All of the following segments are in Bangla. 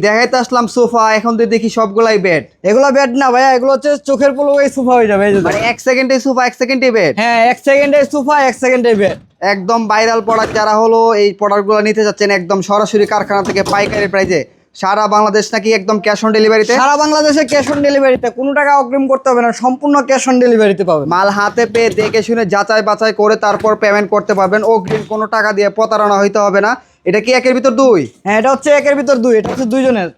দেখাইতে আসলাম সোফা, এখন তো দেখি সবগুলাই বেড। এগুলো বেড না ভাইয়া, এগুলো হচ্ছে চোখের পলকে সোফা হয়ে যাবে। মানে 1 সেকেন্ডে সোফা 1 সেকেন্ডে বেড। হ্যাঁ, 1 সেকেন্ডে সোফা 1 সেকেন্ডে বেড। একদম ভাইরাল প্রোডাক্ট। যারা হলো এই প্রোডাক্টগুলো নিতে যাচ্ছেন একদম সরাসরি কারখানা থেকে পাইকারি প্রাইসে, সারা বাংলাদেশ নাকি একদম ক্যাশ অন ডেলিভারিতে। সারা বাংলাদেশে ক্যাশ অন ডেলিভারিতে, কোনো টাকা অগ্রিম করতে হবে না, সম্পূর্ণ ক্যাশ অন ডেলিভারিতে পাবেন। মাল হাতে পেয়ে দেখে শুনে যাচাই বাছাই করে তারপর পেমেন্ট করতে পারবেন। অগ্রিম কোনো টাকা দিয়ে প্রতারণা হইতে হবে না। এটা কি একের ভিতর দুই? হ্যাঁ, এটা হচ্ছে একের ভিতর দুই, এটা হচ্ছে দুইজনের।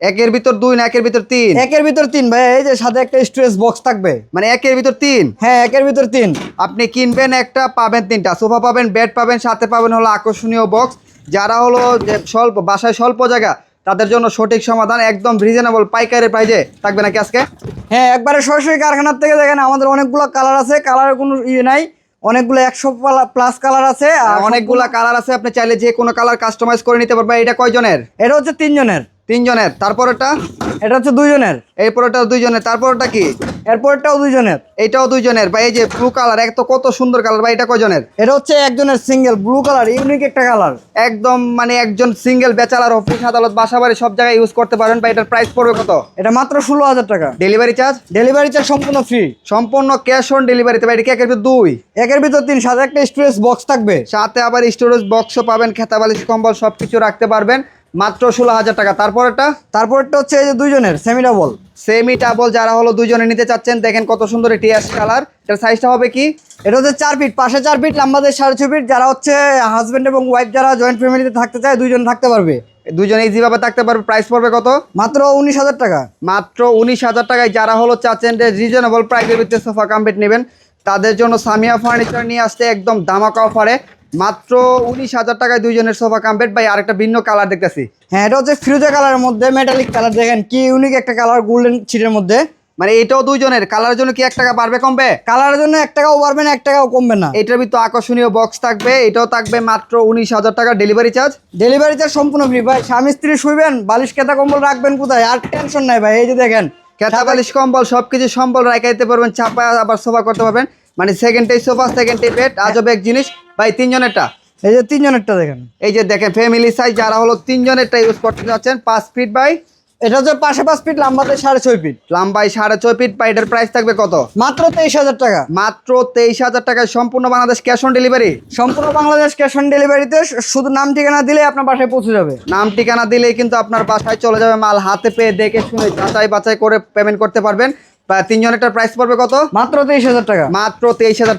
একের ভিতর দুই না একের ভিতর তিন? একের ভিতর তিন ভাইয়া, এই যে সাথে একটা স্টোরেজ বক্স থাকবে। মানে একের ভিতর তিন? হ্যাঁ, একের ভিতর তিন। আপনি কিনবেন একটা পাবেন তিনটা, সোফা পাবেন, বেড পাবেন, সাথে পাবেন হলো আকর্ষণীয় বক্স। যারা হলো যে স্বল্প বাসায় স্বল্প জায়গা, তাদের জন্য সঠিক সমাধান, একদম রিজনেবল পাইকারি প্রাইজে থাকবে নাকি আজকে? হ্যাঁ, একবারে সরাসরি কারখানার থেকে দেখেন, আমাদের অনেকগুলো কালার আছে, কালারের কোনো ইয়ে নাই, অনেকগুলো 100 প্লাস কালার আছে, আর অনেকগুলা কালার আছে, আপনি চাইলে যে কোনো কালার কাস্টমাইজ করে নিতে পারবেন। এটা কয়জনের? এটা হচ্ছে তিনজনের। তিনজনের। তারপরটা? এটা হচ্ছে দুইজনের। এরপরটা দুইজনের। তারপরটা কি? এরপরটাও দুইজনের। এইটাও দুইজনের। ভাই এই যে ব্লু কালার, এক তো কত সুন্দর কালার ভাই, এটা কয়জনের? এটা হচ্ছে একজনের সিঙ্গেল ব্লু কালার, ইউনিক একটা কালার। একদম মানে একজন সিঙ্গেল ব্যাচেলর, অফিস আদালত বাসা বাড়ি সব জায়গায় ইউজ করতে পারেন। ভাই এটার প্রাইস পড়বে কত? এটা মাত্র 16,000 টাকা। Delivery charge? ডেলিভারি চার্জ সম্পূর্ণ ফ্রি, সম্পূর্ণ ক্যাশ অন ডেলিভারিতে। ভাই এটা কি একের ভিতর দুই? একের ভিতর তিন, সাথে একটা স্টোরেজ বক্স থাকবে, সাথে আবার স্টোরেজ বক্সও পাবেন, খেতা বালিশ কম্বল সবকিছু রাখতে পারবেন। মাত্র 16,000 টাকা। তারপরটা? তারপরটা হচ্ছে এই যে দুইজনের সেমি ডাবল। সেমি ডাবল যারা হলো দুইজনে নিতে চাচ্ছেন, দেখেন কত সুন্দর এটি অ্যাশ কালার। এটার সাইজটা হবে কি? এটা হচ্ছে 4 ফিট, পাশে 4 ফিট, লম্বাতে 6.5 ফিট। যারা হচ্ছে হাজবেন্ড এবং ওয়াইফ, যারা জয়েন্ট ফ্যামিলিতে থাকতে চায়, দুইজন থাকতে পারবে। দুইজনে ইজিভাবে থাকতে পারবে। প্রাইস পড়বে কত? মাত্র 19,000 টাকা। মাত্র 19,000 টাকায়। যারা হলো চাচ্ছেন যে রিজনেবল প্রাইসের ভিতরে সোফা কাম বেড নেবেন, তাদের জন্য সামিয়া ফার্নিচার নিয়ে আসতে একদম ধামাকা অফারে মাত্র 19,000 টাকায় দুইজনের সোফা কাম বেড। ভাই আরেকটা ভিন্ন কালার দেখতেছি। হ্যাঁ, এটা হচ্ছে ফিরোজা কালারের মধ্যে মেটালিক কালার, দেখেন কি ইউনিক একটা কালার, গোল্ডেন ছিটের মধ্যে। মানে এটাও দুইজনের। কালারের জন্য কি 1 টাকা বাড়বে কমবে? কালারের জন্য 1 টাকাও বাড়বে না, 1 টাকাও কমবে না। এটার ভিতরে আকর্ষণীয় বক্স থাকবে। এটাও থাকবে মাত্র 19,000 টাকা। Delivery charge? ডেলিভারি চার্জ সম্পূর্ণ ফ্রি ভাই। স্বামী স্ত্রী শুইবেন, বালিশ কেতা কম্বল রাখবেন কোথায়, আর টেনশন নাই ভাই। এই যে দেখেন, খেতা বালিশ কম্বল সবকিছু সম্বল রাখা দিতে পারবেন, চাপায় আবার সোফা করতে পারবেন। মানে সেকেন্ডে সোফা সেকেন্ডে বেড, আজব এক জিনিস। ভাই তিনজনেরটা? এই যে তিনজনেরটা দেখেন, এই যে দেখেন ফ্যামিলি সাইজ, যারা হলো তিনজনেরটা ইউজ করতে যাচ্ছেন। 5 ফিট বাই? এটা হচ্ছে পাশে 5 ফিট, লম্বাতে 6.5 ফিট, লম্বাই 6.5 ফিট। বাই এটার প্রাইস থাকবে কত? মাত্র 23,000 টাকা। মাত্র 23,000 টাকায় সম্পূর্ণ বাংলাদেশ ক্যাশ অন ডেলিভারি। সম্পূর্ণ বাংলাদেশ ক্যাশ অন ডেলিভারিতে, শুধু নাম ঠিকানা দিলে আপনার বাসায় পৌঁছে যাবে। নাম ঠিকানা দিলেই কিন্তু আপনার বাসায় চলে যাবে। মাল হাতে পেয়ে দেখে শুনে যাচাই বাছাই করে পেমেন্ট করতে পারবেন। তিনজনেরটার প্রাইস পড়বে কত? মাত্র 23,000 টাকা। মাত্র 23,000।